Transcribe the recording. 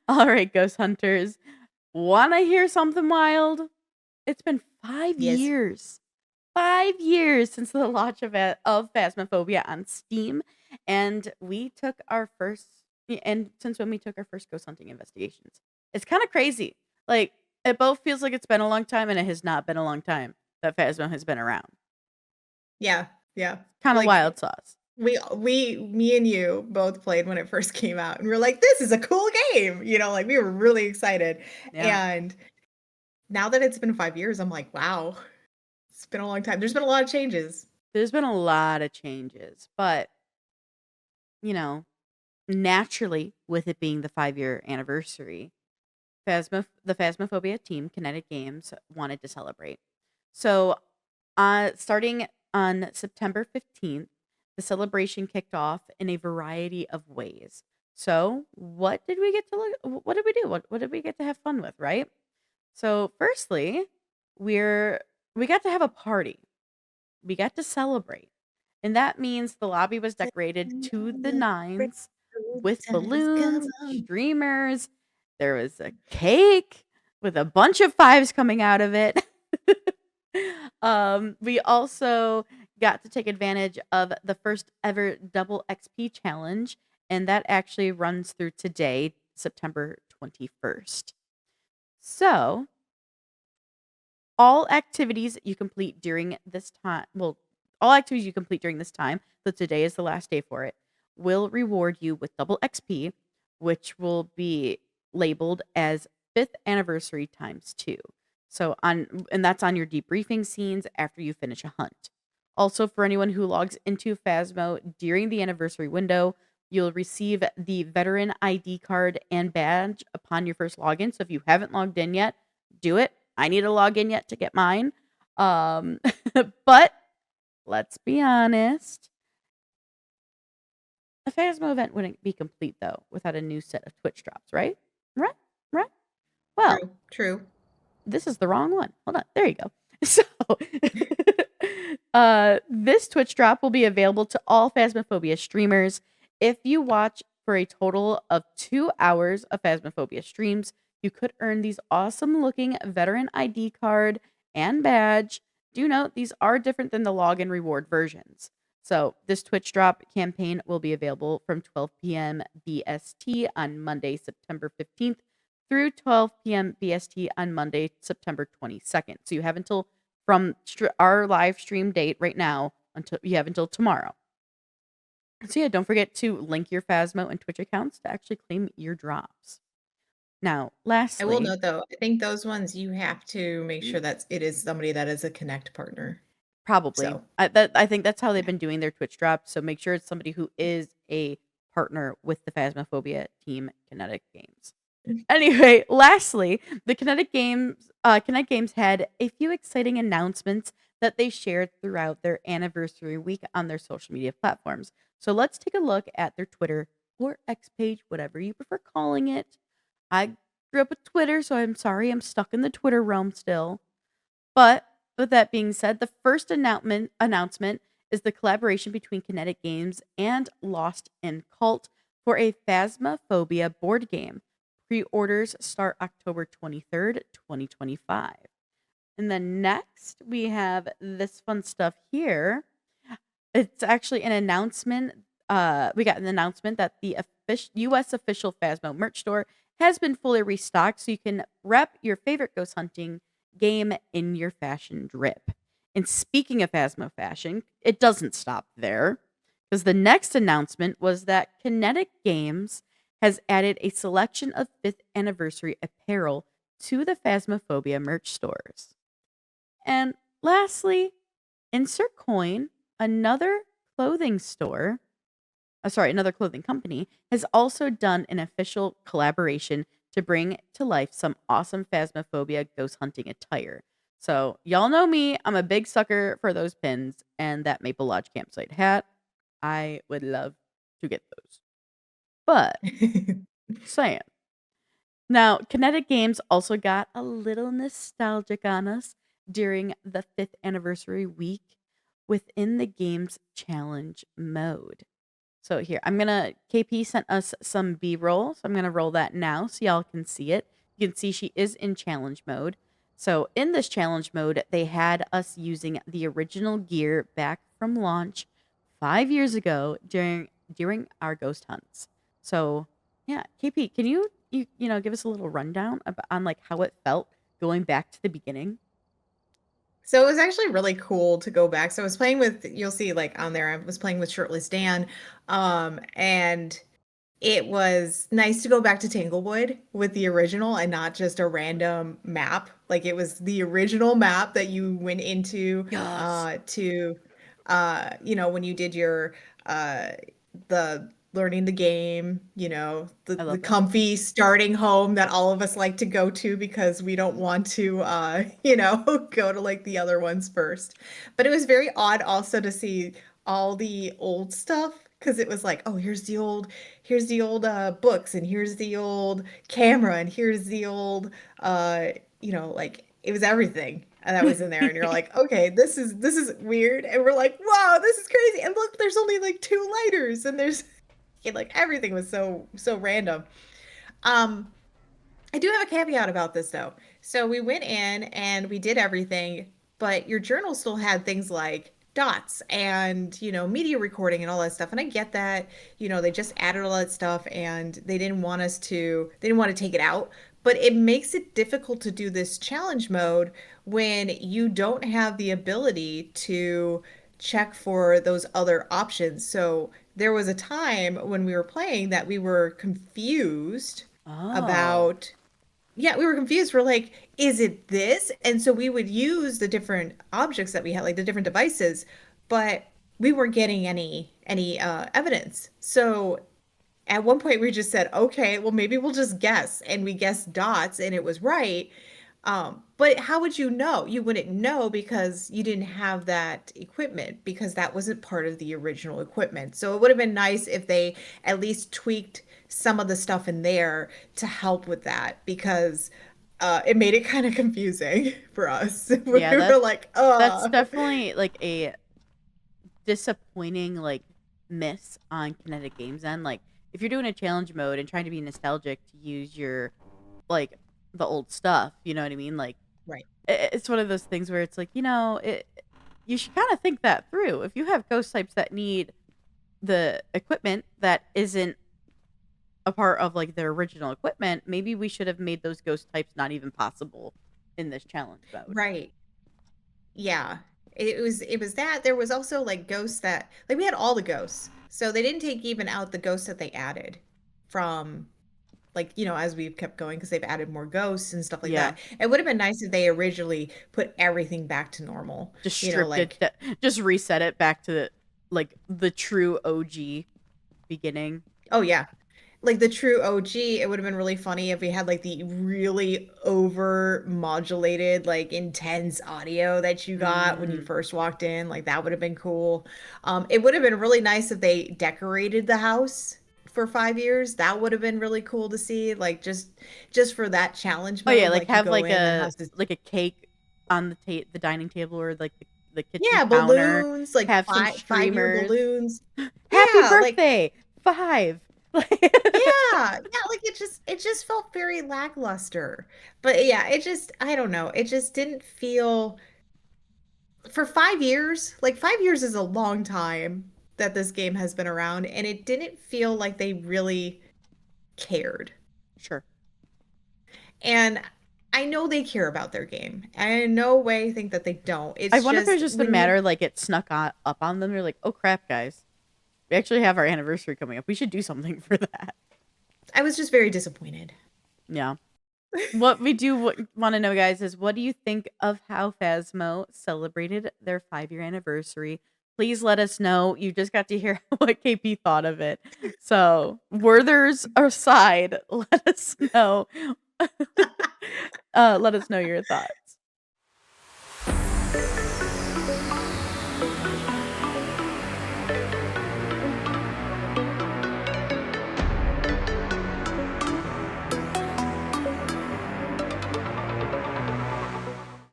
All right, ghost hunters. Want to hear something wild? It's been 5 Yes. years. 5 years since the launch of Phasmophobia on Steam, and we took our first and since when we took our first ghost hunting investigations. It's kind of crazy. Like, it both feels like it's been a long time and it has not been a long time that Phasmo has been around. Yeah, yeah. Kind of Like, wild sauce. me and you both played when it first came out, and we are like, "This is a cool game," like, we were really excited, Yeah. and now that it's been 5 years, I'm like, "Wow, it's been a long time." There's been a lot of changes. There's been a lot of changes, but you know, naturally with it being the 5-year anniversary, the Phasmophobia team, Kinetic Games, wanted to celebrate. So, starting on September 15th, the celebration kicked off in a variety of ways. So, what did we do? What did we get to have fun with, right? So, firstly, we're we got to have a party. We got to celebrate. And that means the lobby was decorated to the nines with Times come balloons, on. streamers. There was a cake with a bunch of fives coming out of it. We also got to take advantage of the first ever double XP challenge, and that actually runs through today, September 21st. So, all activities you complete during this time, well, all activities you complete during this time, so today is the last day for it, will reward you with double XP, which will be labeled as 5th anniversary times 2. And that's on your debriefing scenes after you finish a hunt. Also, for anyone who logs into Phasmo during the anniversary window, you'll receive the veteran ID card and badge upon your first login. So if you haven't logged in yet, do it. I need to log in yet to get mine. Um, but let's be honest. A Phasmo event wouldn't be complete though without a new set of Twitch drops, right? Right? Right? Well, True, true. this is the wrong one. Hold on. There you go. So, this Twitch drop will be available to all Phasmophobia streamers. If you watch for a total of 2 hours of Phasmophobia streams, you could earn these awesome looking veteran ID card and badge. Do note these are different than the login reward versions. So, this Twitch drop campaign will be available from 12 p.m. BST on Monday, September 15th through 12 p.m. BST on Monday, September 22nd. So you have until from our live stream date right now until you have until tomorrow. So yeah, don't forget to link your Phasmo and Twitch accounts to actually claim your drops. Now, I will lastly, note, though, I think those ones you have to make sure that it is somebody that is a Connect partner. probably So, I think that's how they've yeah. been doing their Twitch drops. So make sure it's somebody who is a partner with the Phasmophobia team, Kinetic Games. Anyway, lastly, the Kinetic Games had a few exciting announcements that they shared throughout their anniversary week on their social media platforms. So let's take a look at their Twitter or X page, whatever you prefer calling it. I grew up with Twitter, so I'm sorry I'm stuck in the Twitter realm still. But with that being said, the first announcement is the collaboration between Kinetic Games and Lost in Cult for a Phasmophobia board game. Pre-orders start October 23rd, 2025. And then next, we have this fun stuff here. It's actually an announcement. We got an announcement that the U.S. official Phasmo merch store has been fully restocked, so you can rep your favorite ghost hunting game in your fashion drip. And speaking of Phasmo fashion, it doesn't stop there, because the next announcement was that Kinetic Games has added a selection of 5th anniversary apparel to the Phasmophobia merch stores. And lastly, insert coin, another clothing store, another clothing company, has also done an official collaboration to bring to life some awesome Phasmophobia ghost hunting attire. So, y'all know me, I'm a big sucker for those pins and that Maple Lodge campsite hat. I would love to get those. But, saying. Now, Kinetic Games also got a little nostalgic on us during the 5th anniversary week within the game's challenge mode. So here, KP sent us some B-roll, so I'm gonna roll that now so y'all can see it. You can see she is in challenge mode. So in this challenge mode, they had us using the original gear back from launch 5 years ago during our ghost hunts. So yeah, KP, can you give us a little rundown on like how it felt going back to the beginning? So it was actually really cool to go back. So I was playing with, you'll see like on there, I was playing with Shirtless Dan. And it was nice to go back to Tanglewood with the original and not just a random map. Like it was the original map that you went into Yes. when you did your uh the learning the game, I the love that. comfy starting home that all of us like to go to because we don't want to go to like the other ones first. But it was very odd also to see all the old stuff because it was like, oh, here's the old books, and here's the old camera, and here's the old like it was everything that was in there, and you're like, okay, this is weird, and we're like, wow, this is crazy, and look, there's only like two lighters, and there's like everything was so random. Um, I do have a caveat about this though. So we went in and we did everything, but your journal still had things like dots and, media recording and all that stuff. And I get that, they just added all that stuff and they didn't want to take it out. But it makes it difficult to do this challenge mode when you don't have the ability to check for those other options. So there was a time when we were playing that we were confused Oh. about yeah, we were confused. We're like, is it this? And so we would use the different objects that we had, like the different devices, but we weren't getting any evidence. So at one point we just said, okay, well maybe we'll just guess. And we guessed dots and it was right. But how would you know? You wouldn't know because you didn't have that equipment because that wasn't part of the original equipment. So it would have been nice if they at least tweaked some of the stuff in there to help with that because it made it kind of confusing for us. We Yeah, were like, that's definitely like a disappointing like miss on Kinetic Games end. Like if you're doing a challenge mode and trying to be nostalgic to use your like the old stuff, you know what I mean? Like right, it's one of those things where it's like, you should kind of think that through. If you have ghost types that need the equipment that isn't a part of like their original equipment, maybe we should have made those ghost types not even possible in this challenge mode. right. Yeah. It was that. There was also like ghosts that like we had all the ghosts. So they didn't take even out the ghosts that they added from like, as we've kept going because they've added more ghosts and stuff like Yeah. that. It would have been nice if they originally put everything back to normal. Just You know, stripped it like just reset it back to like the true OG beginning. oh yeah. Like the true OG, it would have been really funny if we had like the really over modulated, like intense audio that you got when you Mm. first walked in. Like that would have been cool. It would have been really nice if they decorated the house for 5 years. That would have been really cool to see. Like just for that challenge Oh yeah, mode, like like you have go in, the house is like a cake on the dining table or like the kitchen yeah, counter. balloons, like Have some five-year streamers. balloons. Happy Yeah, like birthday, 5. yeah, like it just felt very lackluster. But yeah, I don't know. It just didn't feel for 5 years, like 5 years is a long time that this game has been around, and it didn't feel like they really cared. Sure. And I know they care about their game. I in no way think that they don't. I It's wonder if it was just just a when you matter like it snuck up on them. They're like, "Oh crap, guys. We actually have our anniversary coming up. We should do something for that." I was just very disappointed. Yeah. What we do want to know, guys, is what do you think of how Phasmo celebrated their 5-year anniversary? Please let us know. You just got to hear what KP thought of it. So, Werther's aside, let us know. Let us know your thoughts.